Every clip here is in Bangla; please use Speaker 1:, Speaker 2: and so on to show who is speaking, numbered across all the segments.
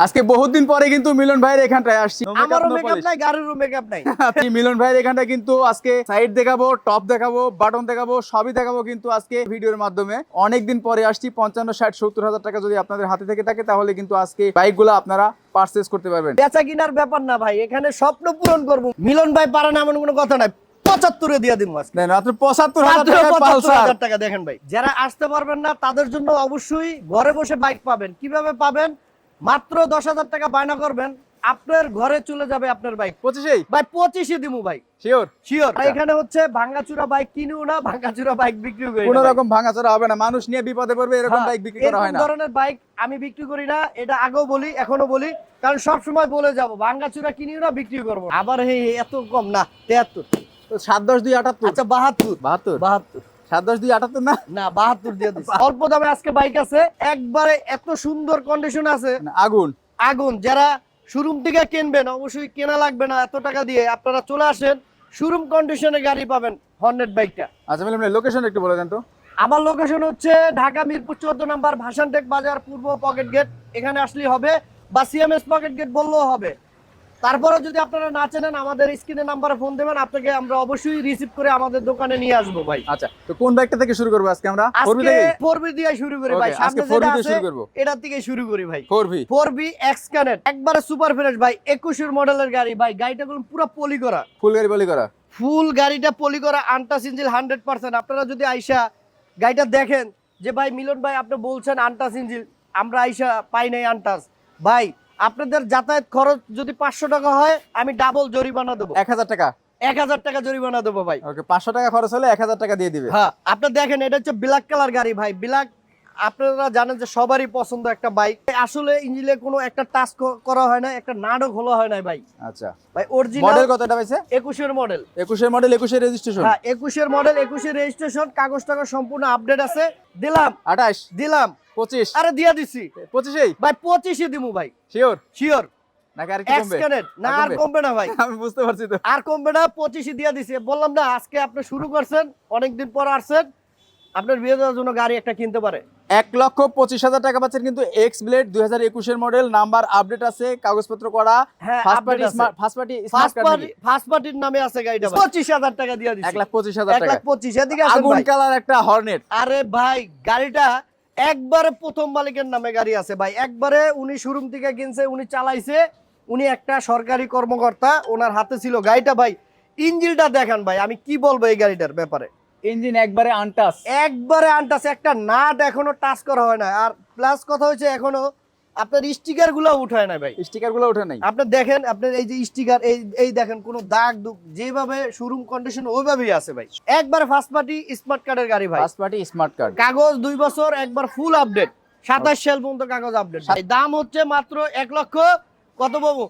Speaker 1: আজকে বহুত দিন পরে কিন্তু মিলন ভাইয়ের এখানটায় আসছি।
Speaker 2: আমারও মেকআপ নাই, গাড়িরও মেকআপ নাই।
Speaker 1: মিলন ভাইয়ের এখানটায় কিন্তু আজকে সাইড দেখাবো, টপ দেখাবো, বাটন দেখাবো, সবই দেখাবো কিন্তু আজকে ভিডিওর মাধ্যমে। অনেকদিন পরে আসছি। 55, 60, 70 হাজার টাকা যদি আপনাদের হাতে থেকে থাকে তাহলে কিন্তু আজকে বাইকগুলো আপনারা পারচেজ করতে পারবেন।
Speaker 2: বেচা কিনার ব্যাপার না ভাই, এখানে স্বপ্ন পূরণ করবো। মিলন ভাই পারে না এমন কোনো কথা নাই। 75-এ দিয়ে দিব আজকে।
Speaker 1: না মাত্র 75,000 টাকা পালসার।
Speaker 2: 75,000 টাকা দেখেন ভাই। যারা আসতে পারবেন না তাদের জন্য অবশ্যই ঘরে বসে বাইক পাবেন। কিভাবে পাবেন? মাত্র 10,000 টাকা বায়না করবেন, আপনার ঘরে চলে যাবে আপনার বাইক।
Speaker 1: 25
Speaker 2: ভাই 25-এ দিমু ভাই,
Speaker 1: শিওর
Speaker 2: শিওর। এখানে হচ্ছে ভাঙাচুরা বাইক কিনিও না, ভাঙাচুরা বাইক বিক্রিও করি না।
Speaker 1: কোনো রকম ভাঙাচোরা হবে না, মানুষ নিয়ে বিপদে পড়বে এরকম বাইক বিক্রি করা হয় না।
Speaker 2: এই ধরনের বাইক আমি বিক্রি করি না, এটা আগেও বলি এখনো বলি, কারণ সব সময় বলে যাব ভাঙাচুরা কিনিও না, বিক্রি করব। আবার এই এত কম না, 73
Speaker 1: তো 7, 10, 2, 78।
Speaker 2: আচ্ছা 72
Speaker 1: 72 7, 10, 2, 78 না,
Speaker 2: না 72 দিয়ে দিচ্ছি। অল্প দামে আজকে বাইক আছে, একবারে এত সুন্দর কন্ডিশন আছে,
Speaker 1: আগুন
Speaker 2: আগুন। যারা শোরুম থেকে কিনবেন অবশ্যই কেনা লাগবে না এত টাকা দিয়ে, আপনারা চলে আসেন, শোরুম কন্ডিশনে গাড়ি পাবেন হর্নেট বাইকটা।
Speaker 1: আচ্ছা মিলন ভাই লোকেশন একটু বলে দেন তো।
Speaker 2: আমার লোকেশন হচ্ছে ঢাকা মিরপুর 14 নম্বর ভাসানটেক বাজার পূর্ব পকেট গেট, এখানে আসলেই হবে, বা সিএমএস পকেট গেট বললেও হবে। তারপরে যদি আপনারা না চেনেন আমাদের স্ক্রিনে নাম্বারে ফোন দেবেন, আপনাকে আমরা অবশ্যই রিসিভ করে আমাদের দোকানে নিয়ে আসবো ভাই।
Speaker 1: আচ্ছা তো কোন বাইকটা থেকে শুরু করব আজকে আমরা? 4V
Speaker 2: আজকে
Speaker 1: থেকে
Speaker 2: 4V দিয়ে শুরু করি ভাই।
Speaker 1: Okay,
Speaker 2: সামনে
Speaker 1: আজকে 4V
Speaker 2: যেটা
Speaker 1: দিয়ে
Speaker 2: আছে
Speaker 1: শুরু করব।
Speaker 2: এটা থেকে শুরু করি ভাই।
Speaker 1: 4V
Speaker 2: এক্স কানেক্ট একবারে সুপার ফ্রেশ ভাই, 21 মডেলের গাড়ি ভাই। গাড়িটা পুরো পলি করা,
Speaker 1: ফুল গাড়ি বলি করা,
Speaker 2: ফুল গাড়িটা পলি করা, আনটাস ইঞ্জিন 100%। আপনারা যদি আইসা গাড়িটা দেখেন যে ভাই মিলন ভাই আপনি বলছেন আনটাস ইঞ্জিন, আমরা আইসা পাই নাই আনটাস। ভাই আপনাদের যাতায়াত খরচ যদি 500 টাকা হয়, আমি ডাবল জরিমানা দেবো।
Speaker 1: 1000 টাকা।
Speaker 2: 1000 টাকা জরিমানা দেবো ভাই।
Speaker 1: ওকে 500 টাকা খরচ হলে 1000 টাকা দিয়ে দিবে।
Speaker 2: হ্যাঁ আপনি দেখেন, এটা হচ্ছে ব্ল্যাক কালার গাড়ি ভাই। ব্ল্যাক আপনারা জানেন যে সবারই পছন্দ একটা বাইক। আসলে ইঞ্জিনে কোনো একটা টাচ করা হয় না, একটা নাটক খোলা হয় না ভাই।
Speaker 1: আচ্ছা
Speaker 2: ভাই অরিজিনাল
Speaker 1: মডেল কতটা পাইছে?
Speaker 2: 21 মডেল।
Speaker 1: 21 model, 21 registration.
Speaker 2: হ্যাঁ 21 মডেল, 21 রেজিস্ট্রেশন, কাগজ টাগজ সম্পূর্ণ আপডেট আছে। দিলাম
Speaker 1: 28,
Speaker 2: দিলাম
Speaker 1: 25।
Speaker 2: আরে দিয়া দিছি
Speaker 1: 25
Speaker 2: ভাই, 25-এ দিমু ভাই,
Speaker 1: শিওর
Speaker 2: শিওর।
Speaker 1: নাকি আর কি
Speaker 2: এক্স
Speaker 1: কমবে?
Speaker 2: কানেক্ট না, আর কমবে না ভাই,
Speaker 1: আমি বুঝতে পারছি তো।
Speaker 2: আর কমবে না। 25-এ দিয়া দিছি। বললাম না আজকে আপনি শুরু করছেন, অনেকদিন পর আসছেন, আপনার বিয়ে দেওয়ার জন্য গাড়ি একটা কিনতে পারে।
Speaker 1: 1,25,000 টাকা পাচ্ছেন কিন্তু x blade 2021 model, number update আছে, কাগজপত্র করা,
Speaker 2: হ্যাঁ
Speaker 1: ফার্স্ট
Speaker 2: আপডেট আছে।
Speaker 1: Party smart card.
Speaker 2: ফার্স্ট পার্টির নামে আছে গাড়িটা। 25,000 টাকা দিয়া দিছি।
Speaker 1: 1,25,000 টাকা।
Speaker 2: 1,25,000 এদিকে আসেন
Speaker 1: আগুন
Speaker 2: ভাই।
Speaker 1: কালার একটা হর্নেট।
Speaker 2: আরে ভাই গাড়িটা একবারে প্রথম মালিকের নামে গাড়ি আছে ভাই। একবারে উনি শোরুম থেকে কিনছে, উনি চালাইছে, উনি একটা সরকারি কর্মকর্তা, ওনার হাতে ছিল গাড়িটা ভাই। ইঞ্জিনটা দেখেন ভাই, আমি কি বলবো এই গাড়িটার ব্যাপারে।
Speaker 1: ইঞ্জিন একবারে আনটাচ,
Speaker 2: একবারে আনটাচ, একটা নাট এখনো টাচ করা হয় না। আর প্লাস কথা হচ্ছে এখনো আপনার স্টিকার গুলো উঠায় না ভাই।
Speaker 1: স্টিকার গুলো ওঠে নাই।
Speaker 2: আপনি দেখেন, আপনার এই যে স্টিকার, এই দেখেন কোনো দাগ দুগ যেভাবে শোরুম কন্ডিশন ওইভাবেই আছে ভাই। একবারে ফার্স্ট পার্টি স্মার্ট কার্ডের গাড়ি ভাই।
Speaker 1: ফার্স্ট পার্টি স্মার্ট কার্ড,
Speaker 2: কাগজ 2 বছর একবার ফুল আপডেট, 27 সাল পর্যন্ত কাগজ আপডেট। দাম হচ্ছে মাত্র 1 লক্ষ কত বাবু?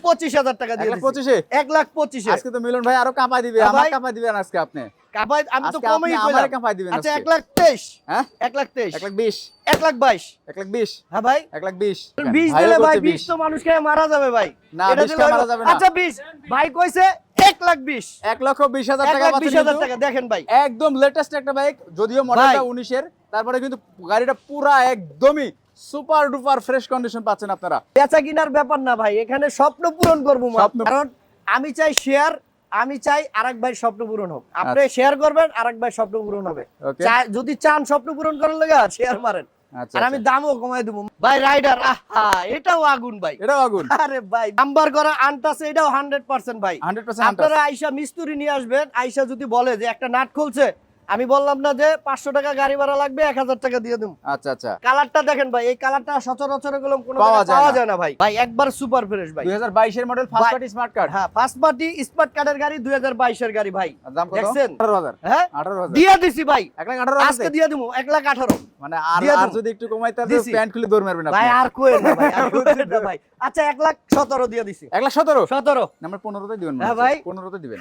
Speaker 2: 25,000 টাকা দিয়ে দিছি।
Speaker 1: 1,25,000?
Speaker 2: 1,25,000।
Speaker 1: আজকে তো মিলন ভাই আরো কাঁপাই দিবে,
Speaker 2: হ্যাঁ
Speaker 1: আমার
Speaker 2: ভাই।
Speaker 1: কাঁপাই দিবেন আজকে আপনি।
Speaker 2: কাপাই আমি তো
Speaker 1: আজকে
Speaker 2: কমই
Speaker 1: আপনি
Speaker 2: কইলাম।
Speaker 1: আমারে কাঁপাই দিবেন
Speaker 2: আচ্ছা
Speaker 1: আজকে।
Speaker 2: 1,23,000।
Speaker 1: হ্যাঁ
Speaker 2: 1,23,000।
Speaker 1: 1,20,000,
Speaker 2: 1,22,000।
Speaker 1: 1,20,000,
Speaker 2: হ্যাঁ ভাই
Speaker 1: 1,20,000।
Speaker 2: 20 দিলে ভাই, 20 তো মানুষ খেয়ে মারা যাবে ভাই।
Speaker 1: না,
Speaker 2: এটা
Speaker 1: 20
Speaker 2: দিলে
Speaker 1: খেয়ে মারা যাবে না।
Speaker 2: আচ্ছা 20 ভাই কইছে 1,20,000।
Speaker 1: 1,20,000 টাকা পাচ্ছেন
Speaker 2: 1,20,000
Speaker 1: কিন্তু।
Speaker 2: টাকা দেখেন ভাই,
Speaker 1: একদম লেটেস্ট একটা বাইক, যদিও মডেলটা 19 এর, তারপরে কিন্তু গাড়িটা পুরা একদমই সুপার ডুপার ফ্রেশ কন্ডিশন পাচ্ছেন আপনারা।
Speaker 2: বেচা কিনার ব্যাপার না ভাই, এখানে স্বপ্ন পূরণ করবো।
Speaker 1: স্বপ্ন।
Speaker 2: কারণ আমি চাই শেয়ার, আমি চাই আরেক ভাই স্বপ্ন পূরণ হোক। আপনি শেয়ার করবেন, আরেক ভাই স্বপ্ন পূরণ হবে।
Speaker 1: ওকে
Speaker 2: যদি চান স্বপ্ন পূরণ করার লাগা শেয়ার মারেন,
Speaker 1: আচ্ছা
Speaker 2: আর আমি দামও কমাই দেবো ভাই। রাইডার আহা এটাও আগুন ভাই।
Speaker 1: এটাও আগুন।
Speaker 2: আরে ভাই নাম্বার করা আনটাস, এটাও 100% ভাই।
Speaker 1: 100%
Speaker 2: আপনারা আইসা মিস্ত্রি নিয়ে আসবেন, আইসা যদি বলে যে একটা নাট খুলছে, আমি বললাম না যে 500 টাকা গাড়ি ভাড়া লাগবে, 1000 টাকা দিয়ে দেব।
Speaker 1: আচ্ছা আচ্ছা।
Speaker 2: কালারটা দেখেন ভাই, এই কালারটা সচরাচর কোনো
Speaker 1: পাওয়া
Speaker 2: পাওয়া যায় না ভাই। ভাই একবার সুপার ফ্রেশ ভাই।
Speaker 1: 2022 এর মডেল, ফার্স্ট
Speaker 2: ভাই-
Speaker 1: পার্টি স্মার্ট কার্ড।
Speaker 2: হ্যাঁ ফার্স্ট পার্টি স্মার্ট কার্ডের গাড়ি, 2022 এর গাড়ি ভাই।
Speaker 1: দাম কত?
Speaker 2: দেখছেন?
Speaker 1: 18,000।
Speaker 2: হ্যাঁ
Speaker 1: 18,000
Speaker 2: দিয়ে দিছি ভাই,
Speaker 1: 1,18,000
Speaker 2: আজকে দিয়ে দেবো 1,18,000।
Speaker 1: মানে আর
Speaker 2: দিয়ে
Speaker 1: আর
Speaker 2: দেবো।
Speaker 1: যদি একটু কমাইতে হবে
Speaker 2: দিছি।
Speaker 1: প্যান্ট খুলে দৌড় মারবেন আপনি।
Speaker 2: ভাই আর কোয়েন না ভাই, আর কোয়েন না ভাই। আচ্ছা 1,17,000 দিয়ে দিছি।
Speaker 1: 1,17,000
Speaker 2: 17।
Speaker 1: নাম্বার 15 তে দিবেন।
Speaker 2: হ্যাঁ ভাই।
Speaker 1: 15 তে দিবেন।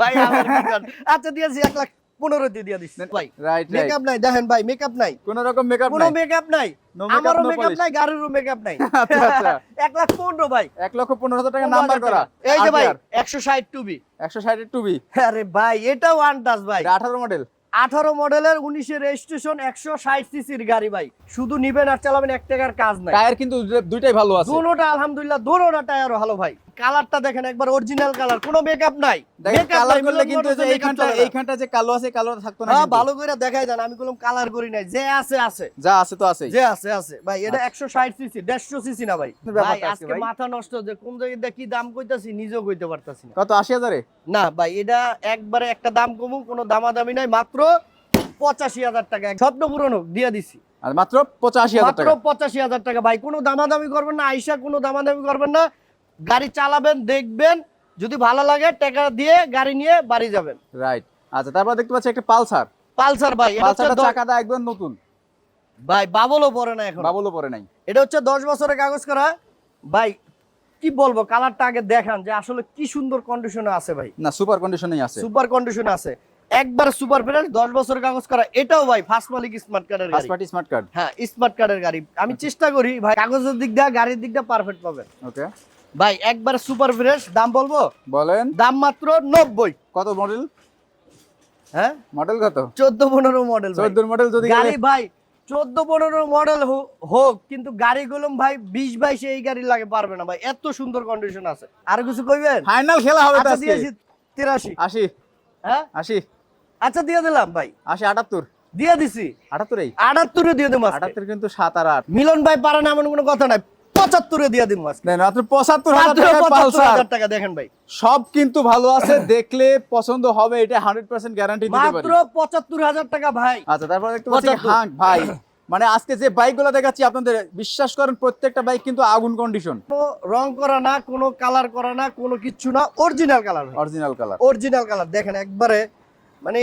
Speaker 2: ভাই আমার কি করেন? আচ্ছা দিয়েছি 1,15,000 দিয়ে দিছি ভাই।
Speaker 1: Right right.
Speaker 2: মেকআপ নাই দেখেন ভাই, মেকআপ নাই,
Speaker 1: কোন রকম মেকআপ
Speaker 2: কোনো
Speaker 1: নাই।
Speaker 2: মেকআপ নাই।
Speaker 1: No makeup,
Speaker 2: আমারও
Speaker 1: no
Speaker 2: মেকআপ
Speaker 1: polish।
Speaker 2: নাই, গাড়িরও মেকআপ নাই।
Speaker 1: আচ্ছা আচ্ছা।
Speaker 2: 1,15,000 ভাই।
Speaker 1: 1,15,000 টাকা নাম্বার করা।
Speaker 2: এই যে ভাই
Speaker 1: RTR
Speaker 2: 160 টুবি।
Speaker 1: 160 এর 2B।
Speaker 2: আরে ভাই এটাও আনটাস ভাই।
Speaker 1: এটা 18 মডেল।
Speaker 2: 18 মডেলের 19 এর রেজিস্ট্রেশন 160 সিসির গাড়ি ভাই, শুধু নিবেন আর চালাবেন, 1 টাকার কাজ নাই।
Speaker 1: টায়ার কিন্তু দুইটাই ভালো আছে,
Speaker 2: দুটোটা আলহামদুলিল্লাহ, দুটোটা টায়ারও ভালো ভাই। কালারটা দেখেন একবার অরিজিনাল কালার, কোনো মেকআপ নাই।
Speaker 1: দেখেন
Speaker 2: Makeup
Speaker 1: কালার
Speaker 2: নাই,
Speaker 1: করলে
Speaker 2: মিলন
Speaker 1: কিন্তু
Speaker 2: মোটরসে makeup
Speaker 1: এইখানটা
Speaker 2: চলে না।
Speaker 1: এইখানটা যে কালো আছে কালোটা থাকতো না
Speaker 2: হ্যাঁ,
Speaker 1: কিন্তু।
Speaker 2: ভালো করে দেখাই দেন, আমি কোনো কালার করি নাই, যে আছে আছে,
Speaker 1: যা আছে তো আছেই।
Speaker 2: যে আছে আছে ভাই। এটা 160 সিসি, 150 সিসি না ভাই।
Speaker 1: ব্যাপারটা
Speaker 2: ভাই
Speaker 1: আছে
Speaker 2: আজকে
Speaker 1: ভাই।
Speaker 2: মাথা নষ্ট, যে কোন জায়গায় কি দাম কইতাছি নিজেও কইতে পারতাছি না।
Speaker 1: কত 80,000-এ?
Speaker 2: না ভাই, এটা একবারে একটা দাম কমু, কোনো দামাদামি নাই, মাত্র 85,000 টাকা স্বপ্ন পূরণ হোক দিয়ে দিছি।
Speaker 1: আর মাত্র 85,000
Speaker 2: মাত্র
Speaker 1: টাকা।
Speaker 2: 85,000 টাকা ভাই, কোনো দামাদামি করবেন না, আইসা কোনো দামাদামি করবেন না, গাড়ি চালাবেন, দেখবেন, যদি ভালো লাগে টাকা দিয়ে গাড়ি নিয়ে বাড়ি যাবেন।
Speaker 1: রাইট। আচ্ছা, তারপর দেখতে পাচ্ছি একটা পালসার।
Speaker 2: পালসার ভাই, এটা হচ্ছে
Speaker 1: পালসারটা চাকাটা একদম নতুন,
Speaker 2: ভাই বাবলও পরে না এখন,
Speaker 1: বাবলও পরে নাই।
Speaker 2: এটা হচ্ছে 10 বছরের কাগজ করা ভাই। কি বলবো, কালারটা আগে দেখান যে আসলে কি সুন্দর কন্ডিশনে আছে ভাই,
Speaker 1: না, সুপার কন্ডিশনেই আছে।
Speaker 2: সুপার কন্ডিশনে আছে, একবার সুপার ফ্রেশ, 10 বছরের কাগজ করা। এটাও ভাই ফার্স্ট মালিক স্মার্ট কার্ডের গাড়ি।
Speaker 1: First party smart card.
Speaker 2: হ্যাঁ, স্মার্ট কার্ডের গাড়ি। আমি চেষ্টা করি ভাই কাগজের দিক দিয়ে, গাড়ির দিক দিয়ে পারফেক্ট পাবেন
Speaker 1: ওকে
Speaker 2: ভাই, একবার সুপার ফ্রেশ। দাম বলবো,
Speaker 1: বলেন।
Speaker 2: দাম মাত্র 90।
Speaker 1: কত মডেল?
Speaker 2: হ্যাঁ,
Speaker 1: মডেল কত?
Speaker 2: 14-15 মডেল
Speaker 1: 14 মডেল। যদি
Speaker 2: গাড়ি ভাই 14-15 মডেল হোক, কিন্তু গাড়িগুলো ভাই 20-22 এই গাড়ি লাগে পারবে না ভাই, এত সুন্দর কন্ডিশন আছে। আর কিছু কইবেন?
Speaker 1: ফাইনাল খেলা হবে তো
Speaker 2: আচ্ছা
Speaker 1: আজকে।
Speaker 2: দিয়েছি 83।
Speaker 1: 80
Speaker 2: হ্যাঁ
Speaker 1: 80
Speaker 2: আচ্ছা দিয়ে দিলাম ভাই,
Speaker 1: 80 78
Speaker 2: দিয়ে দিছি
Speaker 1: 78 এই
Speaker 2: 78 দিয়ে দেবো।
Speaker 1: 78 কিন্তু 7 আর 8
Speaker 2: মিলন ভাই পারে না এমন কোনো কথা নাই, 75 দিয়ে দিব আজকে।
Speaker 1: দেন মাত্র 75,000
Speaker 2: মাত্র
Speaker 1: টাকা পালসার।
Speaker 2: 75,000 টাকা দেখেন ভাই,
Speaker 1: সব কিন্তু ভালো আছে, দেখলে পছন্দ হবে, এটা 100% গ্যারান্টি দিতে পারি।
Speaker 2: মাত্র 75,000 টাকা ভাই।
Speaker 1: আচ্ছা, তারপর দেখতে পাচ্ছি
Speaker 2: 75
Speaker 1: হাঙ্ক ভাই। মানে আজকে যে বাইকগুলো দেখাচ্ছি আপনাদের, বিশ্বাস করেন প্রত্যেকটা বাইক কিন্তু আগুন কন্ডিশন,
Speaker 2: কোনো রং করা না, কোনো কালার করা না, কোনো কিচ্ছু না, original colour,
Speaker 1: original colour,
Speaker 2: original colour. দেখেন একবারে মানে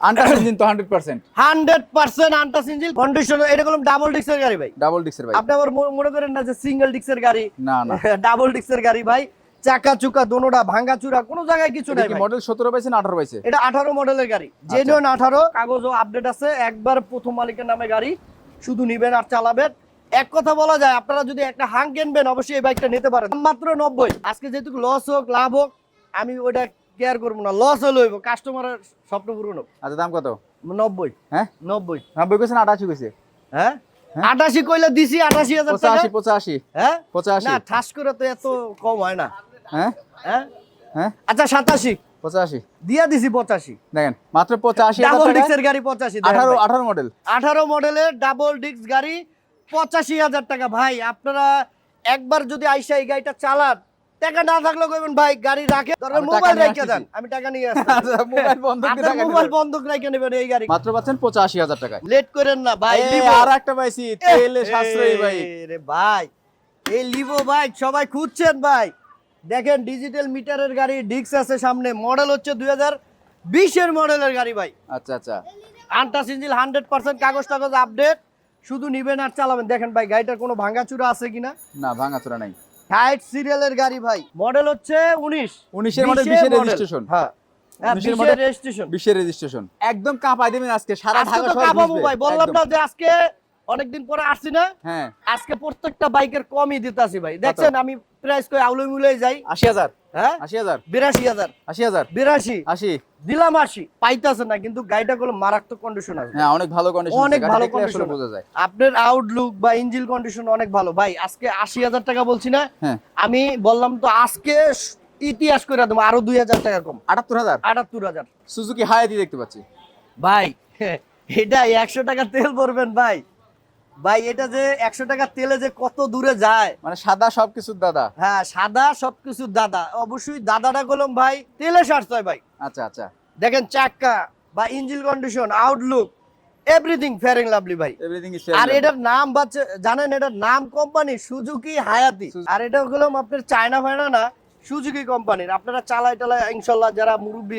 Speaker 1: আনটাচ ইঞ্জিন তো 100%,
Speaker 2: 100% আনটাচ ইঞ্জিন কন্ডিশন। এটা কোনো ডাবল ডিক্সের গাড়ি ভাই,
Speaker 1: ডাবল ডিক্সের বাইক।
Speaker 2: আপনি আবার মনে করেন না যে সিঙ্গেল ডিক্সের গাড়ি,
Speaker 1: না না,
Speaker 2: ডাবল ডিক্সের গাড়ি ভাই। চাকা চুকা দোনোটা ভাঙা চুরা, কোনো জায়গায় কিছু
Speaker 1: এটা
Speaker 2: নাই
Speaker 1: কি
Speaker 2: ভাই।
Speaker 1: মডেল 17 পাইছে না 18 পাইছে?
Speaker 2: এটা 18 মডেলের গাড়ি, জেনুইন 18, কাগজও আপডেট আছে, একবার প্রথম মালিকের নামে গাড়ি, শুধু নিবেন আর চালাবেন। এক কথা বলা যায়, আপনারা যদি একটা হাং কিনবেন অবশ্যই এই বাইকটা নিতে পারেন। মাত্র 90। আজকে যেহেতু লস হোক লাভ হোক আমি ওইটা কেয়ার করবো না, লস হলে হইব, কাস্টমারের স্বপ্ন পূরণ হোক।
Speaker 1: আচ্ছা, দাম কত?
Speaker 2: 90।
Speaker 1: হ্যাঁ
Speaker 2: 90।
Speaker 1: 90 কইছেন, 88 কইছে?
Speaker 2: হ্যাঁ
Speaker 1: হ্যাঁ?
Speaker 2: 88 কইলে দিছি 88,000 টাকা।
Speaker 1: 85 85
Speaker 2: হ্যাঁ
Speaker 1: 85
Speaker 2: না, ঠাস করে তো এত কম হয় না।
Speaker 1: হ্যাঁ
Speaker 2: হ্যাঁ
Speaker 1: হ্যাঁ
Speaker 2: আচ্ছা 87
Speaker 1: 85
Speaker 2: দিয়া দিছি 85।
Speaker 1: দেখেন মাত্র 85,000
Speaker 2: ডাবল
Speaker 1: টাকা।
Speaker 2: ডিক্সের গাড়ি 85।
Speaker 1: 18 মডেল,
Speaker 2: 18 মডেলের ডাবল ডিক্স গাড়ি 85,000 টাকা ভাই। আপনারা একবার যদি আইসা এই গাড়িটা চালান, টাকা না থাকলে কইবেন ভাই গাড়ি রাখে,
Speaker 1: আমি টাকা
Speaker 2: মোবাইল
Speaker 1: নিয়ে
Speaker 2: রেখে দেন,
Speaker 1: আসতেছি।
Speaker 2: আমি টাকা নিয়ে আসছি।
Speaker 1: আচ্ছা, মোবাইল বন্ধক দিয়ে টাকা
Speaker 2: মোবাইল
Speaker 1: দিবেন।
Speaker 2: বন্ধক রেখে নেবেন এই গাড়ি,
Speaker 1: মাত্র পাচ্ছেন 85,000 টাকায়।
Speaker 2: লেট করেন না ভাই।
Speaker 1: এই
Speaker 2: লিভো
Speaker 1: আর একটা পাইছি, তেলে সাশ্রয়ী ভাই।
Speaker 2: রে ভাই, এই লিভো বাইক সবাই খুঁজছেন ভাই, দেখেন ডিজিটাল মিটারের গাড়ি, ডিক্স আছে সামনে, মডেল হচ্ছে 2020 এর মডেলের গাড়ি ভাই।
Speaker 1: আচ্ছা আচ্ছা,
Speaker 2: আনটাচ ইঞ্জিন, 100% কাগজ টাগজ আপডেট, শুধু নিবেন আর চালাবেন। দেখেন ভাই গাড়িটার কোনো ভাঙাচুরা আছে কিনা,
Speaker 1: না ভাঙাচোরা নাই।
Speaker 2: হাইট সিরিয়ালের গাড়ি ভাই, মডেল হচ্ছে 19
Speaker 1: 19 এর মডেল, 20 এর রেজিস্ট্রেশন।
Speaker 2: হ্যাঁ
Speaker 1: 19 এর
Speaker 2: 20
Speaker 1: মডেল,
Speaker 2: এর রেজিস্ট্রেশন।
Speaker 1: 20 এর রেজিস্ট্রেশন। একদম কাঁপাই দিবেন আজকে, সারা
Speaker 2: আজকে
Speaker 1: ঢাকা
Speaker 2: তো
Speaker 1: শহর
Speaker 2: কাবাবু
Speaker 1: বুঝবে।
Speaker 2: ভাই, বললাম
Speaker 1: একদম।
Speaker 2: না যে আজকে অনেকদিন পরে আসছি না,
Speaker 1: হ্যাঁ
Speaker 2: আজকে প্রত্যেকটা বাইকের কমই দিতাছি ভাই। দেখছেন আমি প্রাইস কই আউলে মুলে যাই।
Speaker 1: 80,000,
Speaker 2: হ্যাঁ
Speaker 1: 80,000,
Speaker 2: 82,000,
Speaker 1: 80,000,
Speaker 2: 82
Speaker 1: 80।
Speaker 2: দিলাম 80, পাইতাছে না, কিন্তু গাড়িটা গুলো মারাত্মক কন্ডিশন আছে,
Speaker 1: হ্যাঁ অনেক ভালো কন্ডিশন,
Speaker 2: অনেক ভালো
Speaker 1: আসলে
Speaker 2: কন্ডিশন
Speaker 1: বোঝা যায়।
Speaker 2: আপনার আউটলুক বা ইঞ্জিন কন্ডিশন অনেক ভালো ভাই। আজকে 80,000 টাকা বলছি না,
Speaker 1: হ্যাঁ
Speaker 2: আমি বললাম তো আজকে ইতিহাস করে দেবো, আরো 2,000 টাকা কম,
Speaker 1: 78,000।
Speaker 2: 78,000।
Speaker 1: সুজুকি হায়াতি দেখতে পাচ্ছি
Speaker 2: ভাই এটা 100 টাকা তেল ভরবেন ভাই, ভাই এটা যে 100 টাকা তেলে যে কত দূরে যায়।
Speaker 1: মানে সাদা সবকিছুর দাদা।
Speaker 2: হ্যাঁ সাদা সবকিছু দাদা, অবশ্যই দাদাটা গেলাম ভাই, তেলে সারছয় ভাই।
Speaker 1: আচ্ছা আচ্ছা,
Speaker 2: দেখেন চাক্কা বা engine condition, outlook, everything fair and lovely ভাই।
Speaker 1: এভরিথিং ইজ
Speaker 2: আর এটার নাম বাচ্চা জানেন, এটার নাম কোম্পানি সুজুকি হায়াতি। আর এটা হলো আপনার চায়না ফায়না না, সুজুকি কোম্পানির। আপনারা চালাই টালাই ইনশাল্লাহ যারা মুরব্বী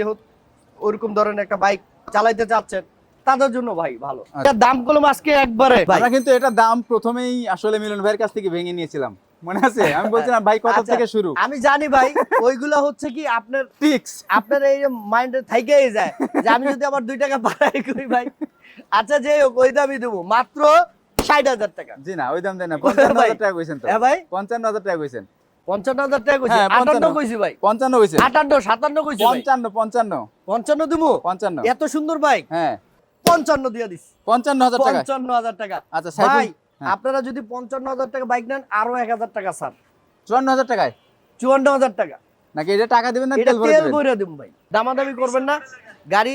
Speaker 2: ওরকম ধরনের একটা বাইক চালাইতে চাচ্ছেন তাদের জন্য ভাই ভালো। এটার দাম করলাম আজকে একবারে ভাই।
Speaker 1: আমরা কিন্তু এটা দাম প্রথমেই আসলে মিলন ভাইয়ের কাছ থেকে ভেঙে নিয়েছিলাম, মনে আছে? আমি বলছিলাম ভাই কত
Speaker 2: আচ্ছা,
Speaker 1: থেকে শুরু।
Speaker 2: আমি জানি ভাই, ওইগুলা হচ্ছে কি আপনার
Speaker 1: ফিক্স।
Speaker 2: আপনার এই মাইন্ডে থাইকেই যায় যে আমি যদি আবার 2 টাকা বাড়াই করি ভাই। আচ্ছা যে হোক, ওই দামই দেবো, মাত্র 60,000 টাকা।
Speaker 1: জি না, ওই দাম দেন না, 55,000 টাকা কইছেন তো।
Speaker 2: হ্যাঁ ভাই
Speaker 1: 55,000 টাকা কইছেন।
Speaker 2: 55,000 টাকা কইছি,
Speaker 1: হ্যাঁ,
Speaker 2: 58 কইছি ভাই,
Speaker 1: 55 হইছে,
Speaker 2: 58 57 কইছি ভাই,
Speaker 1: 55
Speaker 2: 55 দিমু,
Speaker 1: 55
Speaker 2: এত সুন্দর বাইক,
Speaker 1: হ্যাঁ
Speaker 2: 55 দিয়া দিছি,
Speaker 1: 55,000 টাকা।
Speaker 2: 55,000 টাকা।
Speaker 1: আচ্ছা সাইফুল,
Speaker 2: ভাই
Speaker 1: হ্যাঁ।
Speaker 2: আপনারা যদি 55,000 টাকা বাইক নেন আরো 1,000 টাকা ছাড়,
Speaker 1: 54,000 টাকায়
Speaker 2: 54,000 টাকা।
Speaker 1: নাকি এটা টাকা দিবেন না
Speaker 2: এটা
Speaker 1: তেল ভরে
Speaker 2: তেল
Speaker 1: দিবেন?
Speaker 2: ভরে দিম ভাই, দামাদামি করবেন না, গাড়ি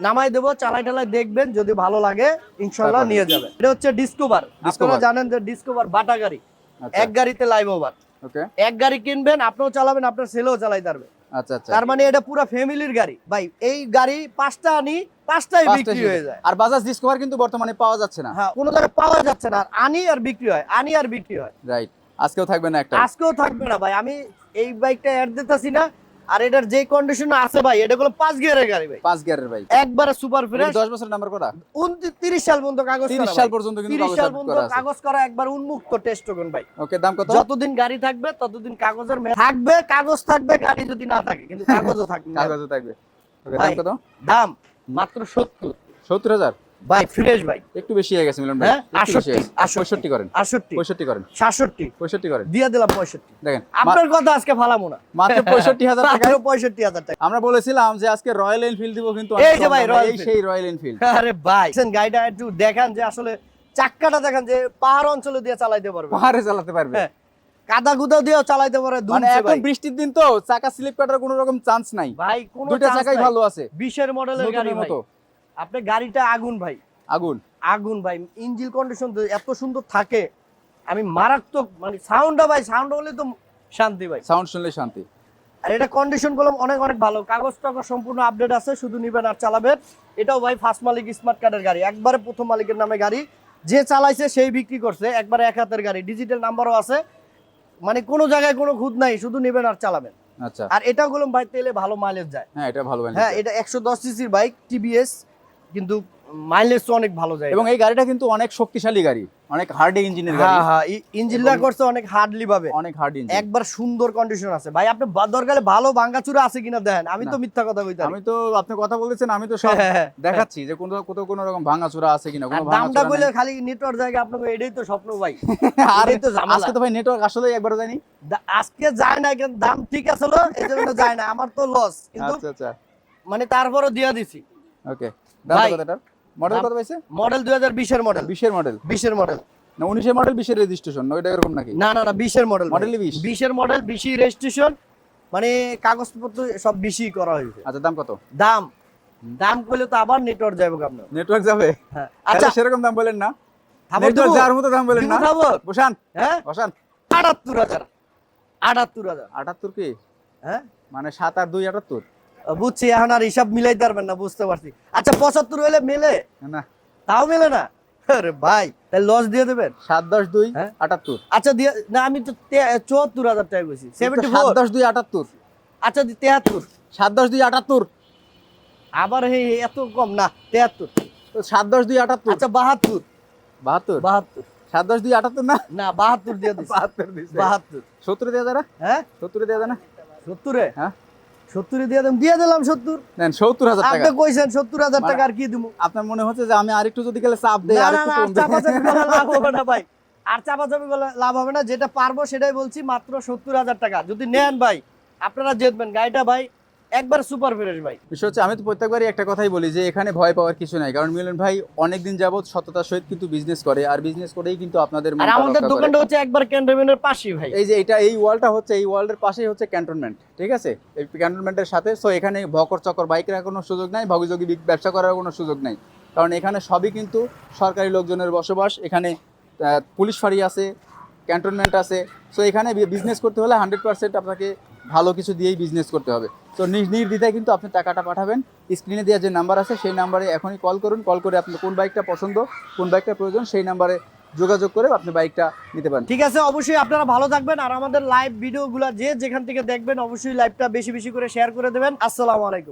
Speaker 2: নামাই দেবো, চালাই টালাই দেখবেন, যদি ভালো লাগে ইনশাআল্লাহ
Speaker 1: তারপরে?
Speaker 2: নিয়ে যাবেন। এটা হচ্ছে ডিসকভার, আপনারা
Speaker 1: ডিসকভার।
Speaker 2: জানেন যে ডিসকভার বাটা গাড়ি,
Speaker 1: আচ্ছা,
Speaker 2: এক গাড়িতে লাইভ ওভার,
Speaker 1: ওকে,
Speaker 2: এক গাড়ি কিনবেন আপনিও চালাবেন, আপনার ছেলেও চালাইতে পারবে।
Speaker 1: আচ্ছা আচ্ছা।
Speaker 2: তার মানে এটা পুরো ফ্যামিলির গাড়ি ভাই। এই গাড়ি 5টা আনি 5টাই
Speaker 1: পাঁচটা
Speaker 2: বিক্রি
Speaker 1: ছিল।
Speaker 2: হয়ে যায়।
Speaker 1: আর বাজাজ ডিসকভার কিন্তু বর্তমানে পাওয়া যাচ্ছে না।
Speaker 2: হ্যাঁ, কোনো জায়গায় পাওয়া যাচ্ছে না, আর আনি আর বিক্রি হয়, আনি আর বিক্রি হয়।
Speaker 1: রাইট, আজকেও থাকবে না একটা?
Speaker 2: আজকেও থাকবে না ভাই, আমি এই বাইকটা অ্যাড দিতেছি না, আর এটার যে কন্ডিশন আছে ভাই, এটা হলো 5 গিয়ারের গাড়ি ভাই,
Speaker 1: 5 গিয়ারের বাইক,
Speaker 2: একবারে সুপার ফ্রেশ।
Speaker 1: 10 বছর নাম্বার করা,
Speaker 2: 30 সাল পর্যন্ত কাগজ
Speaker 1: 30
Speaker 2: করা
Speaker 1: সাল
Speaker 2: ভাই।
Speaker 1: পর্যন্ত কিন্তু
Speaker 2: 30
Speaker 1: কাগজ
Speaker 2: সাল
Speaker 1: আপডেট
Speaker 2: পর্যন্ত
Speaker 1: করা আছে।
Speaker 2: কাগজ করা, একবার উন্মুক্ত টেস্ট টোকেন ভাই।
Speaker 1: ওকে, দাম কত?
Speaker 2: যতদিন গাড়ি থাকবে ততদিন কাগজের থাকবে, কাগজ থাকবে, গাড়ি যদি না থাকে কিন্তু কাগজও থাকবে না।
Speaker 1: কাগজও থাকবে। ওকে,
Speaker 2: ভাই,
Speaker 1: দাম কত?
Speaker 2: দাম মাত্র 70
Speaker 1: 70,000?
Speaker 2: ভাই, ফ্রেশ ভাই।
Speaker 1: একটু বেশি হয়ে গেছে মিলন ভাই,
Speaker 2: হ্যাঁ,
Speaker 1: একটু বেশি হয়ে গেছে।
Speaker 2: 68
Speaker 1: 65 করেন,
Speaker 2: 68
Speaker 1: 65 করেন,
Speaker 2: 67
Speaker 1: 65 করেন,
Speaker 2: দিয়ে দিলাম 65।
Speaker 1: দেখেন
Speaker 2: আপনার কথা আজকে ফালামো না,
Speaker 1: মাত্র 65,000 টাকা।
Speaker 2: মাত্র 65,000 টাকা।
Speaker 1: আমরা বলেছিলাম যে আজকে রয়্যাল এনফিল্ড দিব, কিন্তু
Speaker 2: এই যে ভাই, রয়্যাল
Speaker 1: এই সেই রয়্যাল এনফিল্ড।
Speaker 2: আরে ভাই, গাড়িটা একটু দেখান, যে আসলে চাক্কাটা দেখান, যে পাহাড় অঞ্চলে দিয়ে চালাইতে পারবে,
Speaker 1: পাহাড়ে চালাতে পারবে,
Speaker 2: হ্যাঁ, কাদা গুদা দিয়েও চালাইতে পারে।
Speaker 1: মানে
Speaker 2: দুমছে
Speaker 1: এখন
Speaker 2: ভাই।
Speaker 1: বৃষ্টির দিন তো চাকা স্লিপ কাটার কোনো রকম চান্স নাই,
Speaker 2: ভাই কোনো
Speaker 1: দুইটা
Speaker 2: chance
Speaker 1: চাকাই
Speaker 2: নাই।
Speaker 1: ভালো আছে,
Speaker 2: 20 মডেলের গাড়ি
Speaker 1: নতুনের
Speaker 2: ভাই,
Speaker 1: মতো।
Speaker 2: আপনি গাড়িটা আগুন ভাই,
Speaker 1: আগুন,
Speaker 2: আগুন ভাই, ইঞ্জিন কন্ডিশন এত সুন্দর থাকে, আমি মারাত্মক, মানে সাউন্ডটা ভাই, সাউন্ড হলে তো শান্তি ভাই।
Speaker 1: সাউন্ড শুনলে শান্তি।
Speaker 2: আর এটা কন্ডিশন গুলো অনেক অনেক ভালো, কাগজ টাগজ সম্পূর্ণ আপডেট আছে, শুধু নিবেন আর চালাবেন। এটাও ভাই ফার্স্ট মালিক স্মার্ট কার্ডের গাড়ি, একবারে প্রথম মালিকের নামে গাড়ি, যে চালাইছে সেই বিক্রি করছে, একবারে এক হাতের গাড়ি, ডিজিটাল নাম্বারও আছে, মানে কোনো জায়গায় কোনো খুঁত নাই, শুধু নিবেন আর চালাবেন।
Speaker 1: আচ্ছা,
Speaker 2: আর এটা গুলো ভাই তেলে ভালো মাইলেজ যায়।
Speaker 1: হ্যাঁ এটা ভালো
Speaker 2: হ্যাঁ, এটা 110 সিসির বাইক, টিভিএস, কিন্তু মাইলেজ অনেক ভালো যায়।
Speaker 1: এবং এই গাড়িটা কিন্তু অনেক শক্তিশালী গাড়ি, অনেক হার্ড ইঞ্জিনের গাড়ি,
Speaker 2: হ্যাঁ হ্যাঁ, ইঞ্জিনটা করছে অনেক হার্ডলি ভাবে,
Speaker 1: অনেক হার্ড ইঞ্জিন।
Speaker 2: একবার সুন্দর কন্ডিশন আছে ভাই। আপনি দরকারে ভালো ভাঙ্গাচুরা আছে কিনা দেখেন, আমি তো মিথ্যা কথা কইতাম।
Speaker 1: আমি তো আপনি কথা বলেছেন, আমি তো সব
Speaker 2: হ্যাঁ,
Speaker 1: দেখাচ্ছি যে কোন কোন রকম ভাঙাচোরা আছে কিনা,
Speaker 2: আর
Speaker 1: কোনো
Speaker 2: দামটা
Speaker 1: ভাঙাচোরা
Speaker 2: কইলে
Speaker 1: নাই।
Speaker 2: খালি নেটওয়ার্ক জায়গা, আপনাকে এটাই তো স্বপ্ন ভাই।
Speaker 1: আর
Speaker 2: এটাই তো ঝামেলা।
Speaker 1: আজকে তো ভাই নেটওয়ার্ক আসলে একবারও যায়নি।
Speaker 2: আজকে যায় না, কিন্তু দাম ঠিক আছে লো, এজন্য যায় না, আমার তো লস, কিন্তু
Speaker 1: আচ্ছা আচ্ছা,
Speaker 2: মানে তারপরও দিয়া দিছি
Speaker 1: ওকে। দাম
Speaker 2: ভাই,
Speaker 1: কত এটার? মডেল
Speaker 2: দাম-
Speaker 1: কত পাইছে?
Speaker 2: মডেল 2020 এর মডেল,
Speaker 1: 20 এর মডেল
Speaker 2: 20 এর মডেল
Speaker 1: না 19 এর মডেল, 20 এর রেজিস্ট্রেশন, ওইটা এরকম নাকি?
Speaker 2: না না না, 20 এর মডেল,
Speaker 1: মডেলই 20?
Speaker 2: 20 এর মডেল, 20 রেজিস্ট্রেশন, মানে কাগজপত্র সব 20 করা হয়েছে।
Speaker 1: আচ্ছা, দাম কত?
Speaker 2: দাম দাম কইলে তো আবার নেটওয়ার্ক যাবে আপনার।
Speaker 1: নেটওয়ার্ক যাবে?
Speaker 2: হ্যাঁ,
Speaker 1: আচ্ছা,
Speaker 2: আচ্ছা,
Speaker 1: সেরকম দাম বলেন না,
Speaker 2: থাবর
Speaker 1: নেটওয়ার্ক
Speaker 2: দেবো?
Speaker 1: যাওয়ার মতো দাম বলেন না।
Speaker 2: দিব থাবর?
Speaker 1: বসান
Speaker 2: হ্যাঁ,
Speaker 1: বসান।
Speaker 2: 78,000, 78,000,
Speaker 1: 78 কি?
Speaker 2: হ্যাঁ,
Speaker 1: মানে 7 আর 2 78?
Speaker 2: বুঝছি, এখন আর হিসাব মিলাইতে পারবেন না, বুঝতে পারছি। আচ্ছা, 75 হলে মেলে?
Speaker 1: না,
Speaker 2: তাও মেলে না? আরে ভাই, তাহলে লস দিয়ে দেবেন।
Speaker 1: 7 10 2
Speaker 2: হ্যাঁ?
Speaker 1: 78।
Speaker 2: আচ্ছা দিয়ে না, আমি তো 74,000 টাকা কইছি,
Speaker 1: 7
Speaker 2: 74।
Speaker 1: 10 2 78।
Speaker 2: আচ্ছা 73,
Speaker 1: 7 10 2 78।
Speaker 2: আবার এত কম না, 73।
Speaker 1: তো 7 10 2 78।
Speaker 2: আচ্ছা 72,
Speaker 1: 72।
Speaker 2: 72
Speaker 1: 7 10 2 78 না?
Speaker 2: না, 72 দিয়ে দিছি,
Speaker 1: 72 দিছে।
Speaker 2: 72।
Speaker 1: 70 দেয়া যায় না?
Speaker 2: হ্যাঁ,
Speaker 1: 70 দেয়া যায় না?
Speaker 2: 70
Speaker 1: হ্যাঁ,
Speaker 2: 70 দিয়ে দিলাম 70।
Speaker 1: নেন 70,000
Speaker 2: আপনি
Speaker 1: টাকা।
Speaker 2: কইছেন 70,000 টাকা, আর কি দিমু?
Speaker 1: আপনার মনে হচ্ছে যে আমি আরেকটু যদি গেলে চাপ দেই,
Speaker 2: না না
Speaker 1: আরেকটু
Speaker 2: না, আর
Speaker 1: কম
Speaker 2: চাপাচাপি
Speaker 1: দেই।
Speaker 2: করলে লাভ হবে না ভাই, আর চাপাচাপি করলে লাভ হবে না, যেটা পারবো সেটাই বলছি, মাত্র 70,000 টাকা যদি নেন ভাই, আপনারা জিতবেন। গাড়িটা ভাই একবার সুপার ফ্রেশ ভাই।
Speaker 1: বিষয় হচ্ছে, আমি তো প্রত্যেকবারই একটা কথাই বলি যে এখানে ভয় পাওয়ার কিছু নাই, কারণ মিলন ভাই অনেকদিন যাবত সততার সহিত কিন্তু বিজনেস করে, আর বিজনেস করেই কিন্তু আপনাদের
Speaker 2: আর
Speaker 1: মনটা
Speaker 2: আমাদের
Speaker 1: রক্ষা করে।
Speaker 2: দোকানটা হচ্ছে একবার ক্যান্টনমেন্টের পাশেই ভাই।
Speaker 1: এই যে এটা, এই ওয়ালটা হচ্ছে, এই ওয়ালের পাশেই হচ্ছে ক্যান্টনমেন্ট, ঠিক আছে? এই ক্যান্টনমেন্টের সাথে, সো এখানে ভকর চকর বাইক রাখার কোনো সুযোগ নাই, ভগিযোগী ব্যবসা করার কোনো সুযোগ নাই, কারণ এখানে সবই কিন্তু সরকারি লোকজনের বসবাস। এখানে পুলিশ ফাঁড়ি আছে, ক্যান্টনমেন্ট আছে, সো এখানে বিজনেস করতে হলে 100% আপনাকে ভালো কিছু দিয়েই বিজনেস করতে হবে। তো নির্দ্বিধায় কিন্তু আপনি টাকাটা পাঠাবেন। স্ক্রিনে দেওয়া যে নাম্বার আছে সেই নাম্বারে এখনই কল করুন, কল করে আপনি কোন বাইকটা পছন্দ, কোন বাইকটা প্রয়োজন, সেই নাম্বারে যোগাযোগ করে আপনি বাইকটা নিতে পারেন।
Speaker 2: ঠিক আছে, অবশ্যই আপনারা ভালো থাকবেন, আর আমাদের লাইভ ভিডিওগুলো যে যেখান থেকে দেখবেন অবশ্যই লাইভটা বেশি বেশি করে শেয়ার করে দেবেন। আসসালামু আলাইকুম।